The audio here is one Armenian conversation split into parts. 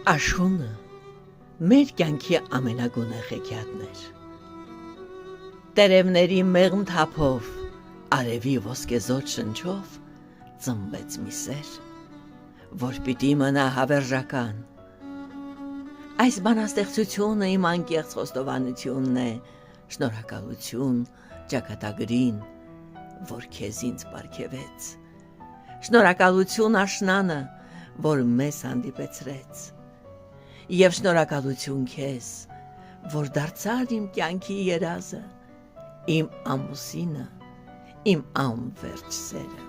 Աշխունը մեր կյանքի ամենագունեղ հեքիաթներ։ Տերևների մեղմ թափով, արևի ոսկեզօծ շնչով ծնվեց մի սեր, որ պիտի մնա հավերժական։ Այս բանաստեղծությունը իմ անկեղծ խոստովանությունն է, շնորհակալություն ճակատագրին, որ քեզ ինձ պարգևեց, շնորհակալություն աշնանը, որ մեզ հանդիպեցրեց, և շնորհակալություն քեզ, որ դարձար իմ կյանքի երազը, իմ ամուսինը, իմ անվերջ սերը։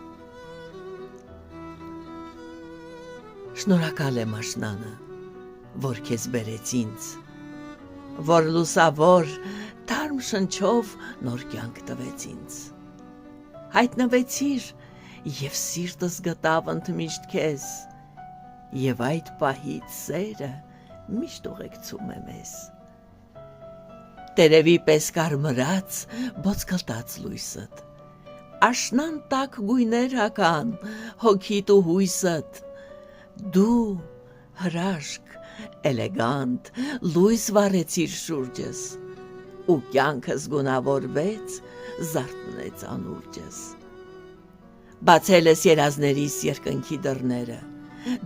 Շնորհակալ եմ աշնանը, որ քեզ բերեց ինձ, որ լուսավոր թարմ շնչով նոր կյանք տվեց ինձ։ Հայտնվեցիր և սիրտս գտավ ընդմիշտ քեզ, և այդ պահից սերը միշտ ուղեկցում է մեզ։ Տերևի պես կարմրած ոսկլտած լույսդ, աշնան տաք գույներ հագան հոգիդ ու հույսդ, դու հրաշք, էլեգանտ լույս վառեցիր շուրջս, ու կյանքս գունավորվեց, զարթնեց անուրջս։ Բացել ես երազներիս երկնքի դռները,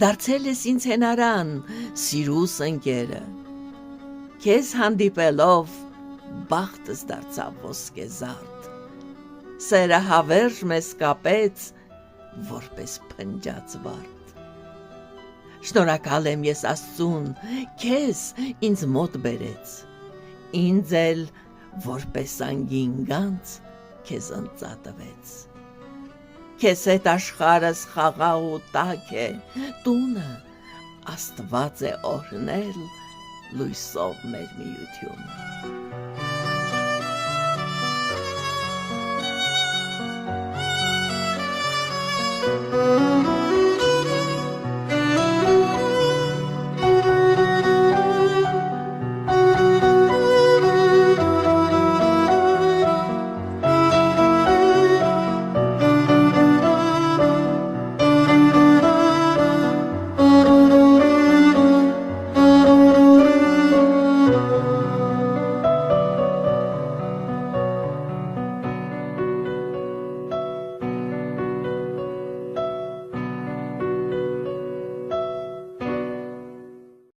դարձել ես ինձ հենարան, սիրուս ընկերը, քեզ հանդիպելով բախտս դարձավ ոսկեզարդ, սերը հավերժ մեզ կապեց, որպես փնջած վարդ։ Շնորհակալ եմ ես Աստծուն, քեզ ինձ մոտ բերեց, ինձ էլ որպես անգին գանձ քեզ ընծատվեց։ Քեզ հետ աշխարհս խաղաղ ու տաք է, տունը Աստված է օրհնել լույսով մեր միությունը։